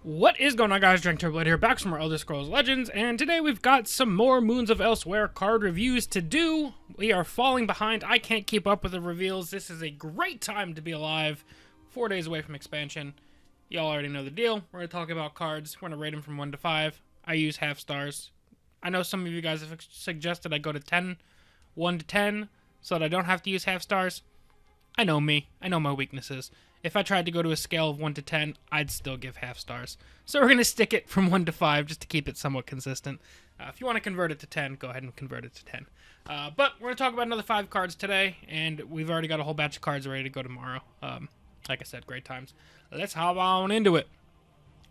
What is going on, guys? DragonTamerBlayde here, back from our Elder Scrolls Legends, and today we've got some more Moons of Elsweyr card reviews to do. We are falling behind. I can't keep up with the reveals. This is a great time to be alive. 4 days away from expansion. Y'all already know the deal. We're going to talk about cards. We're going to rate them from 1 to 5. I use half stars. I know some of you guys have suggested I go to 10, 1 to 10, so that I don't have to use half stars. I know me. I know my weaknesses. If I tried to go to a scale of 1 to 10, I'd still give half stars. So we're going to stick it from 1 to 5 just to keep it somewhat consistent. If you want to convert it to 10, go ahead and convert it to 10. But we're going to talk about another 5 cards today, and we've already got a whole batch of cards ready to go tomorrow. Like I said, great times. Let's hop on into it.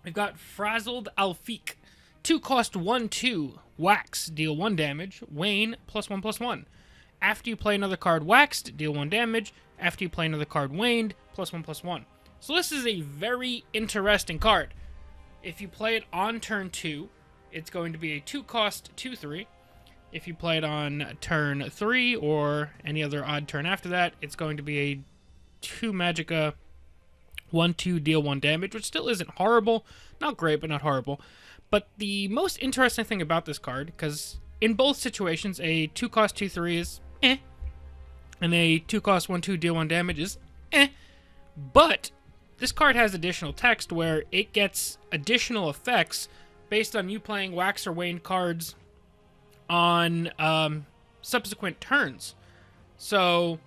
We've got Frazzled Alfiq. 2 cost 1/2. Wax, deal 1 damage. Wane, +1/+1. After you play another card waxed, deal 1 damage. After you play another card waned, +1/+1. So this is a very interesting card. If you play it on turn 2, it's going to be a 2 cost 2/3. If you play it on turn 3 or any other odd turn after that, it's going to be a 2 magicka 1/2 deal 1 damage, which still isn't horrible. Not great, but not horrible. But the most interesting thing about this card, because in both situations, a 2 cost 2/3 is and a 2 cost 1/2 deal 1 damage is But this card has additional text where it gets additional effects based on you playing wax or wane cards on subsequent turns. So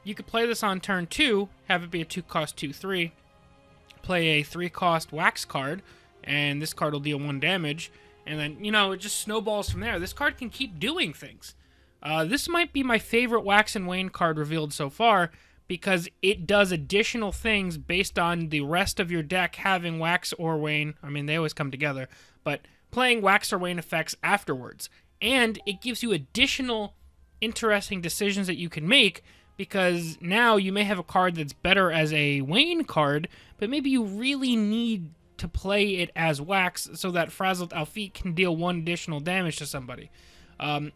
you could play this on turn 2, have it be a 2 cost 2/3, play a 3 cost wax card, and this card will deal 1 damage, and then, you know, it just snowballs from there. This card can keep doing things. This might be my favorite Wax and Wane card revealed so far, because it does additional things based on the rest of your deck having Wax or Wane. I mean, they always come together, but playing Wax or Wane effects afterwards. And it gives you additional interesting decisions that you can make, because now you may have a card that's better as a Wane card, but maybe you really need to play it as Wax so that Frazzled Alfiq can deal 1 additional damage to somebody.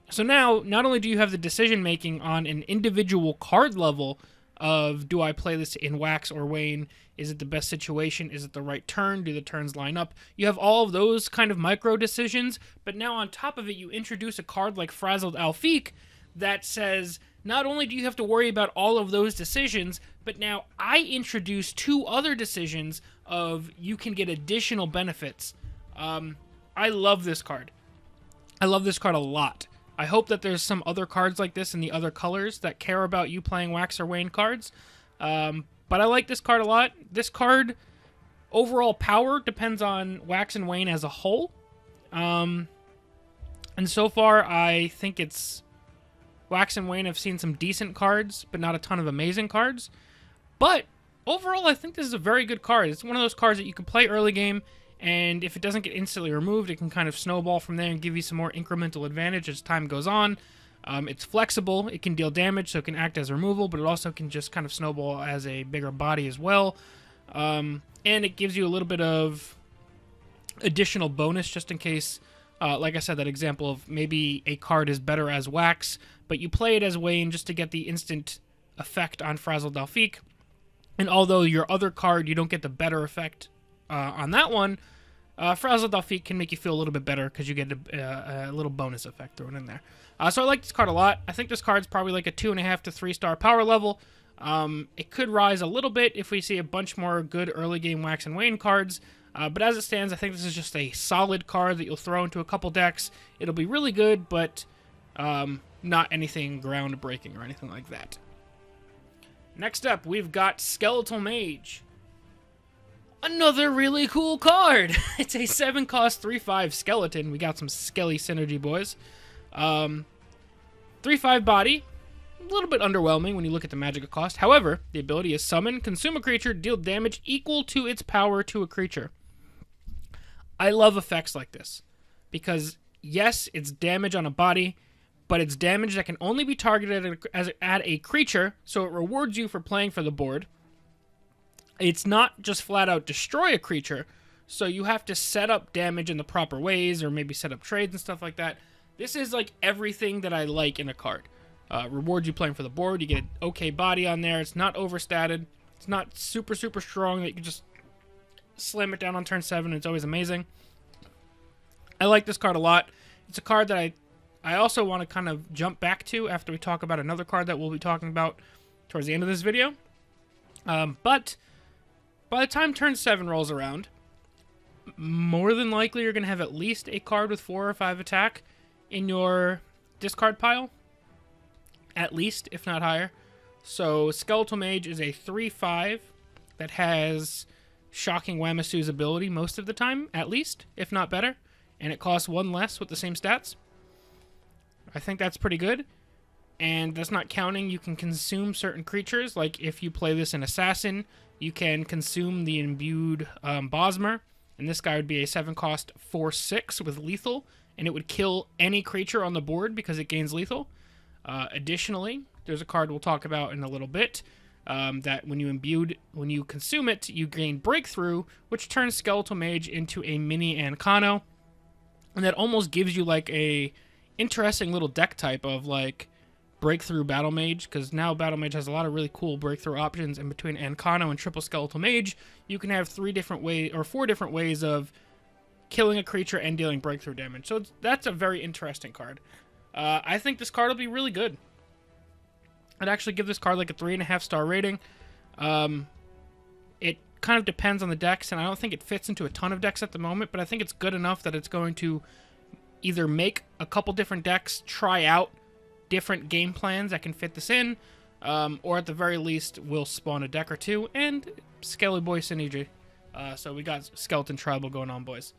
So now, not only do you have the decision-making on an individual card level of, do I play this in Wax or Wane? Is it the best situation? Is it the right turn? Do the turns line up? You have all of those kind of micro decisions, but now on top of it, you introduce a card like Frazzled Alfiq that says, not only do you have to worry about all of those decisions, but now I introduce 2 other decisions of you can get additional benefits. I love this card. I love this card a lot. I hope that there's some other cards like this in the other colors that care about you playing Wax or Wane cards. But I like this card a lot. This card, overall power depends on Wax and Wane as a whole. And so far, I think it's... Wax and Wane have seen some decent cards, but not a ton of amazing cards. But overall, I think this is a very good card. It's one of those cards that you can play early game, and if it doesn't get instantly removed, it can kind of snowball from there and give you some more incremental advantage as time goes on. It's flexible. It can deal damage, so it can act as removal, but it also can just kind of snowball as a bigger body as well. And it gives you a little bit of additional bonus just in case, like I said, that example of maybe a card is better as Wax, but you play it as Wane just to get the instant effect on Frazzled Alfiq. And although your other card, you don't get the better effect on that one, Frazzled Alfiq can make you feel a little bit better because you get a little bonus effect thrown in there. So I like this card a lot. I think this card's probably like a 2.5 to 3 star power level. It could rise a little bit if we see a bunch more good early game Wax and Wane cards. But as it stands, I think this is just a solid card that you'll throw into a couple decks. It'll be really good, but not anything groundbreaking or anything like that. Next up, we've got Skeletal Mage. Another really cool card. It's a 7 cost 3/5 skeleton. We got some skelly synergy, boys. 3/5 body. A little bit underwhelming when you look at the magicka cost. However, the ability is summon, consume a creature, deal damage equal to its power to a creature. I love effects like this because, yes, it's damage on a body, but it's damage that can only be targeted at a creature, so it rewards you for playing for the board. It's not just flat out destroy a creature, so you have to set up damage in the proper ways, or maybe set up trades and stuff like that. This is like everything that I like in a card. Rewards you playing for the board, you get an okay body on there, it's not overstated, it's not super strong that you can just slam it down on turn 7. It's always amazing. I like this card a lot. It's a card that I also want to kind of jump back to after we talk about another card that we'll be talking about towards the end of this video. But by the time turn 7 rolls around, more than likely you're going to have at least a card with 4 or 5 attack in your discard pile. At least, if not higher. So Skeletal Mage is a 3/5 that has Shocking Wamasu's ability most of the time, at least, if not better. And it costs 1 less with the same stats. I think that's pretty good. And that's not counting you can consume certain creatures. Like if you play this in Assassin, you can consume the imbued Bosmer. And this guy would be a 7-cost 4/6 with lethal. And it would kill any creature on the board because it gains lethal. Additionally, there's a card we'll talk about in a little bit. That when you consume it, you gain Breakthrough, which turns Skeletal Mage into a mini Ancano. And that almost gives you like a interesting little deck type of like Breakthrough Battle Mage, because now Battle Mage has a lot of really cool breakthrough options. In between Ancano and Triple Skeletal Mage, you can have 4 different ways of killing a creature and dealing breakthrough damage. So that's a very interesting card. I think this card will be really good. I'd actually give this card like a 3.5-star rating. It kind of depends on the decks, and I don't think it fits into a ton of decks at the moment, but I think it's good enough that it's going to either make a couple different decks try out different game plans that can fit this in, or at the very least will spawn a deck or two, and Skelly Boy Synergy. So we got Skeleton Tribal going on, boys.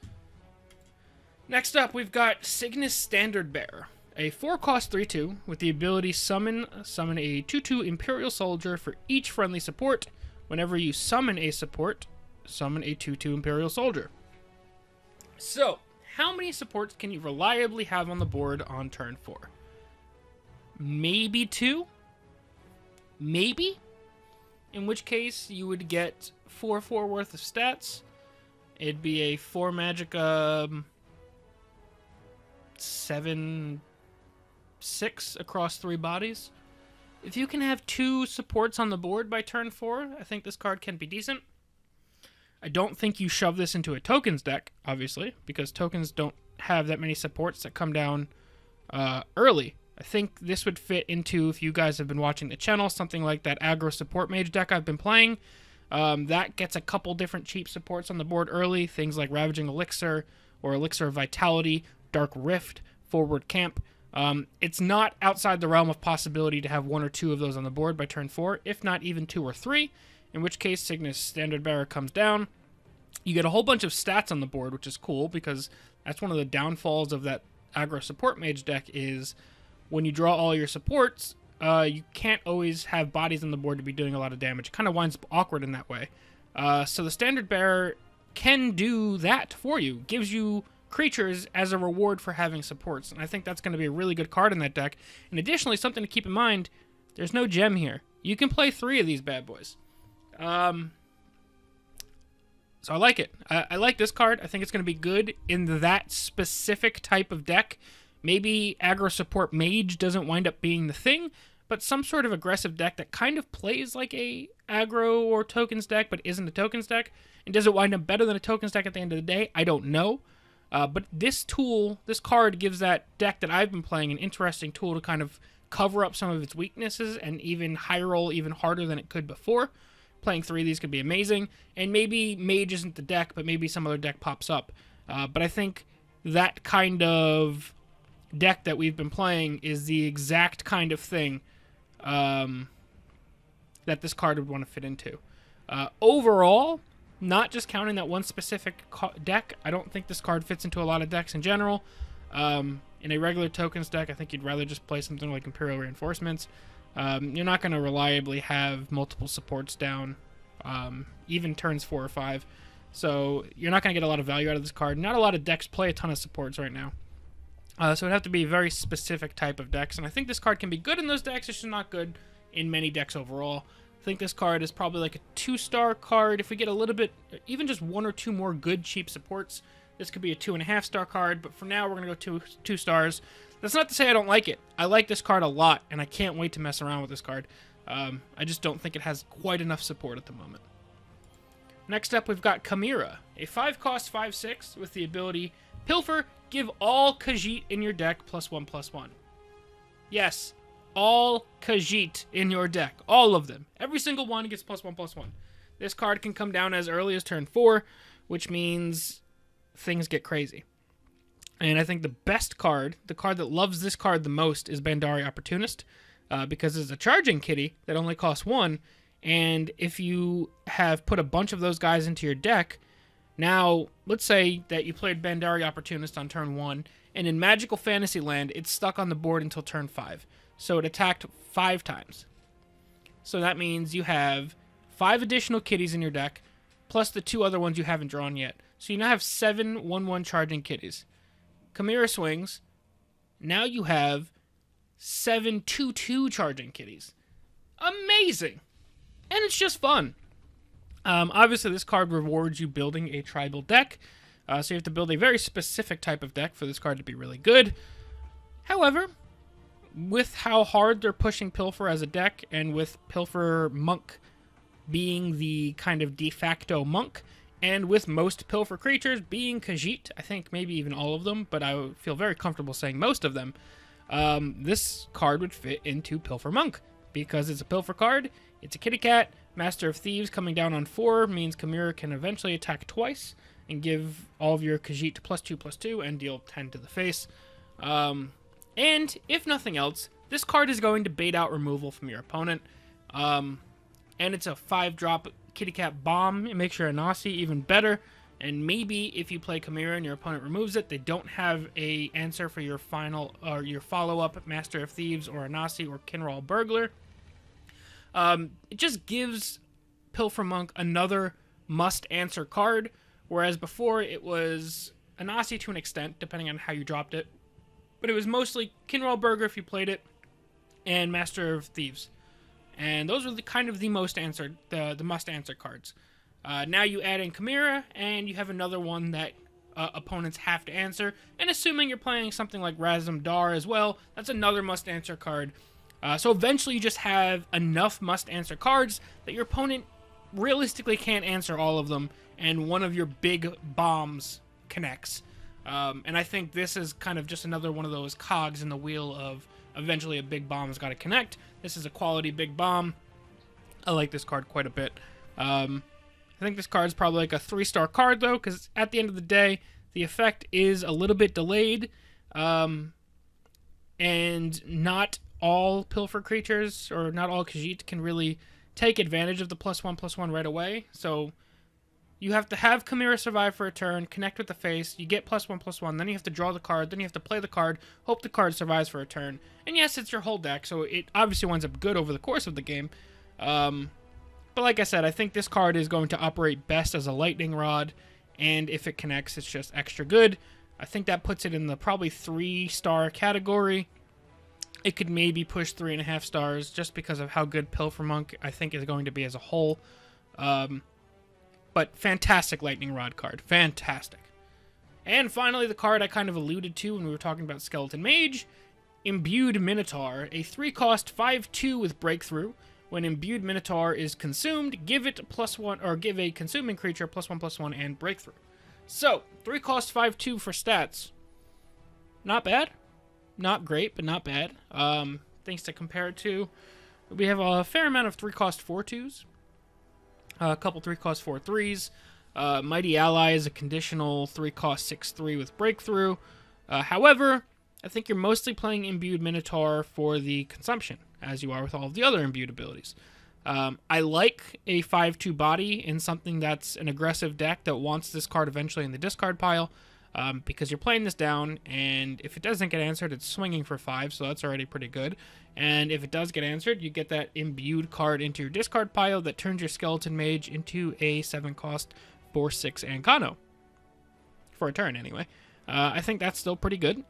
Next up, we've got Cygnus Standard Bearer. A 4-cost 3/2 with the ability summon a 2/2 Imperial Soldier for each friendly support. Whenever you summon a support, summon a 2/2 Imperial Soldier. So, how many supports can you reliably have on the board on turn 4? Maybe 2? Maybe? In which case, you would get 4/4 worth of stats. It'd be a 4 magic, 7/6 across 3 bodies. If you can have 2 supports on the board by turn 4, I think this card can be decent. I don't think you shove this into a tokens deck, obviously, because tokens don't have that many supports that come down early. I think this would fit into, if you guys have been watching the channel, something like that aggro support mage deck I've been playing. That gets a couple different cheap supports on the board early, things like Ravaging Elixir or Elixir of Vitality, Dark Rift, Forward Camp. It's not outside the realm of possibility to have 1 or 2 of those on the board by turn 4, if not even 2 or 3, in which case Cygnus Standard Bearer comes down. You get a whole bunch of stats on the board, which is cool, because that's one of the downfalls of that aggro support mage deck is when you draw all your supports, you can't always have bodies on the board to be doing a lot of damage. It kind of winds up awkward in that way. So the Standard Bearer can do that for you, gives you creatures as a reward for having supports, and I think that's going to be a really good card in that deck. And additionally, something to keep in mind, there's no gem here. You can play 3 of these bad boys. So I like it. I like this card. I think it's going to be good in that specific type of deck. Maybe aggro support mage doesn't wind up being the thing, but some sort of aggressive deck that kind of plays like a aggro or tokens deck but isn't a tokens deck. And does it wind up better than a tokens deck at the end of the day? I don't know. But this card gives that deck that I've been playing an interesting tool to kind of cover up some of its weaknesses and even high roll even harder than it could before. Playing 3 of these could be amazing. And maybe Mage isn't the deck, but maybe some other deck pops up. But I think that kind of deck that we've been playing is the exact kind of thing that this card would want to fit into. Overall, not just counting that one specific deck, I don't think this card fits into a lot of decks in general. In a regular tokens deck, I think you'd rather just play something like Imperial Reinforcements. You're not going to reliably have multiple supports down, even turns 4 or 5. So you're not going to get a lot of value out of this card. Not a lot of decks play a ton of supports right now. So it'd have to be a very specific type of decks. And I think this card can be good in those decks. It's just not good in many decks overall. I think this card is probably like a 2-star card. If we get a little bit, even just 1 or 2 more good, cheap supports, this could be a 2.5-star card. But for now, we're going to go 2 stars. That's not to say I don't like it. I like this card a lot, and I can't wait to mess around with this card. I just don't think it has quite enough support at the moment. Next up, we've got Chimera, a 5-cost 5/6 with the ability Pilfer, give all Khajiit in your deck +1/+1. Yes, all Khajiit in your deck. All of them. Every single one gets +1/+1. This card can come down as early as turn 4, which means things get crazy. And I think the best card, the card that loves this card the most, is Bandari Opportunist, because it's a charging kitty that only costs 1, and if you have put a bunch of those guys into your deck, now, let's say that you played Bandari Opportunist on turn 1, and in Magical Fantasyland, it's stuck on the board until turn 5. So it attacked 5 times. So that means you have 5 additional kitties in your deck, plus the 2 other ones you haven't drawn yet. So you now have 7 1/1 charging kitties. Chimera swings. Now you have 7 2/2 charging kitties. Amazing! And it's just fun. Obviously, this card rewards you building a tribal deck, so you have to build a very specific type of deck for this card to be really good. However, with how hard they're pushing Pilfer as a deck, and with Pilfer Monk being the kind of de facto monk, and with most Pilfer creatures being Khajiit, I think maybe even all of them, but I feel very comfortable saying most of them, this card would fit into Pilfer Monk, because it's a Pilfer card, it's a kitty cat. Master of Thieves coming down on 4 means Chimera can eventually attack twice and give all of your Khajiit +2/+2 and deal 10 to the face. And if nothing else, this card is going to bait out removal from your opponent. And it's a 5-drop kitty cat bomb. It makes your Anasi even better. And maybe if you play Chimera and your opponent removes it, they don't have a answer for your final or your follow-up Master of Thieves or Anasi or Kinral Burglar. It just gives Pilfer Monk another must-answer card, whereas before it was Anasi to an extent, depending on how you dropped it. But it was mostly Kinral Burger if you played it, and Master of Thieves. And those were the must-answer cards. Now you add in Chimera, and you have another one that opponents have to answer. And assuming you're playing something like Razum Dar as well, that's another must-answer card. So eventually you just have enough must-answer cards that your opponent realistically can't answer all of them, and one of your big bombs connects. And I think this is kind of just another one of those cogs in the wheel of eventually a big bomb's got to connect. This is a quality big bomb. I like this card quite a bit. I think this card's probably like a 3-star card, though, because at the end of the day, the effect is a little bit delayed, and not all Pilfer creatures, or not all Khajiit, can really take advantage of the +1/+1 right away. So you have to have Chimera survive for a turn, connect with the face, you get +1/+1, then you have to draw the card, then you have to play the card, hope the card survives for a turn. And yes, it's your whole deck, so it obviously winds up good over the course of the game. But like I said, I think this card is going to operate best as a lightning rod, and if it connects, it's just extra good. I think that puts it in the probably 3-star category. It could maybe push 3.5 stars just because of how good Pilfer Monk I think is going to be as a whole. But fantastic lightning rod card. Fantastic. And finally, the card I kind of alluded to when we were talking about Skeleton Mage, Imbued Minotaur, a 3-cost 5/2 with Breakthrough. When Imbued Minotaur is consumed, give it +1, or give a consuming creature +1/+1 and Breakthrough. So, 3-cost 5/2 for stats. Not bad. Not great, but not bad. Things to compare it to. We have a fair amount of 3-cost 4/2s. A couple 3-cost 4/3s. Mighty Ally is a conditional 3-cost 6/3 with Breakthrough. However, I think you're mostly playing Imbued Minotaur for the consumption, as you are with all of the other imbued abilities. I like a 5/2 body in something that's an aggressive deck that wants this card eventually in the discard pile, because you're playing this down, and if it doesn't get answered, it's swinging for 5, so that's already pretty good. And if it does get answered, you get that imbued card into your discard pile that turns your Skeleton Mage into a 7-cost 4/6 Ancano. For a turn, anyway. I think that's still pretty good.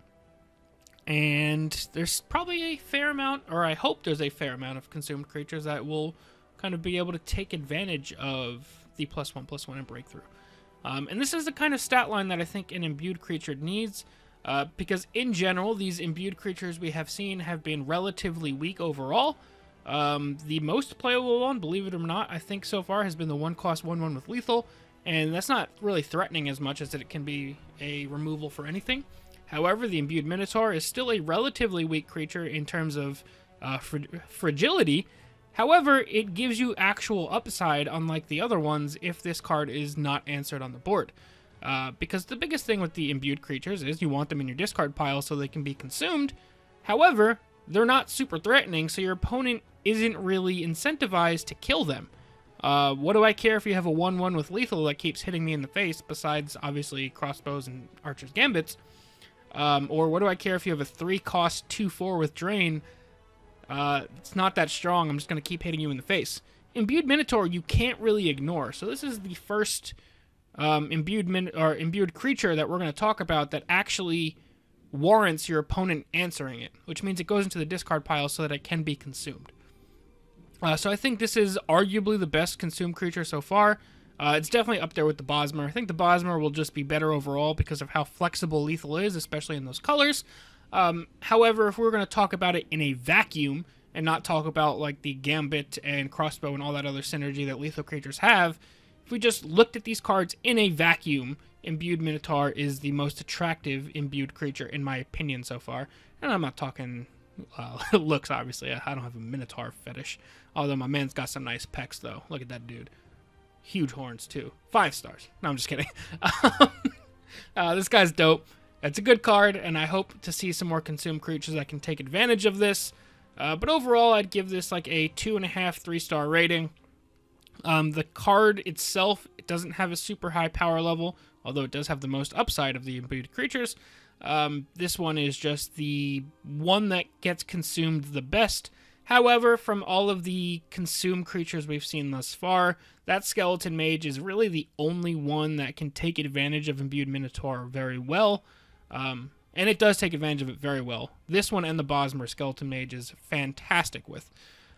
And there's probably a fair amount, or I hope there's a fair amount of consumed creatures that will kind of be able to take advantage of the +1/+1 and Breakthrough. And this is the kind of stat line that I think an imbued creature needs, because in general, these imbued creatures we have seen have been relatively weak overall. The most playable one, believe it or not, I think so far has been the 1-cost 1/1 with lethal, and that's not really threatening as much as it can be a removal for anything. However, the Imbued Minotaur is still a relatively weak creature in terms of fragility. However, it gives you actual upside, unlike the other ones, if this card is not answered on the board. Because the biggest thing with the imbued creatures is you want them in your discard pile so they can be consumed. However, they're not super threatening, so your opponent isn't really incentivized to kill them. What do I care if you have a 1/1 with lethal that keeps hitting me in the face, besides, obviously, crossbows and archer's gambits? Or what do I care if you have a 3-cost 2/4 with drain? It's not that strong, I'm just going to keep hitting you in the face. Imbued Minotaur you can't really ignore, so this is the first imbued creature that we're going to talk about that actually warrants your opponent answering it, which means it goes into the discard pile so that it can be consumed. So I think this is arguably the best consumed creature so far. It's definitely up there with the Bosmer. I think the Bosmer will just be better overall because of how flexible lethal is, especially in those colors. However, if we're going to talk about it in a vacuum and not talk about like the Gambit and Crossbow and all that other synergy that lethal creatures have, if we just looked at these cards in a vacuum, Imbued Minotaur is the most attractive imbued creature in my opinion so far. And I'm not talking looks, obviously. I don't have a Minotaur fetish. Although my man's got some nice pecs, though. Look at that dude. Huge horns, too. 5 stars. No, I'm just kidding. This guy's dope. It's a good card, and I hope to see some more consumed creatures that can take advantage of this. But overall, I'd give this like a 2.5, 3-star rating. The card itself, it doesn't have a super high power level, although it does have the most upside of the imbued creatures. This one is just the one that gets consumed the best. However, from all of the consumed creatures we've seen thus far, that Skeleton Mage is really the only one that can take advantage of Imbued Minotaur very well. And it does take advantage of it very well. This one and the Bosmer Skeleton Mage is fantastic with.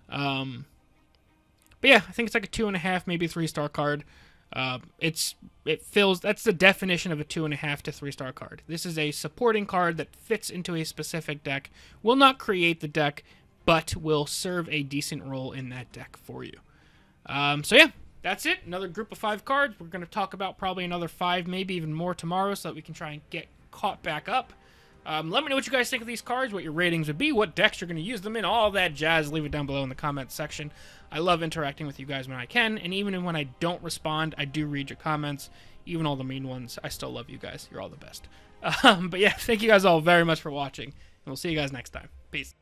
But yeah, I think it's like a 2.5, maybe 3-star card. That's the definition of a 2.5 to 3-star card. This is a supporting card that fits into a specific deck, will not create the deck, but will serve a decent role in that deck for you. So yeah, that's it. Another group of 5 cards. We're going to talk about probably another 5, maybe even more tomorrow, so that we can try and get caught back up. Let me know what you guys think of these cards, what your ratings would be, what decks you're going to use them in, all that jazz. Leave it down below in the comments section. I love interacting with you guys when I can, and even when I don't respond, I do read your comments. Even all the mean ones, I still love you guys. You're all the best. But yeah, thank you guys all very much for watching, and we'll see you guys next time. Peace.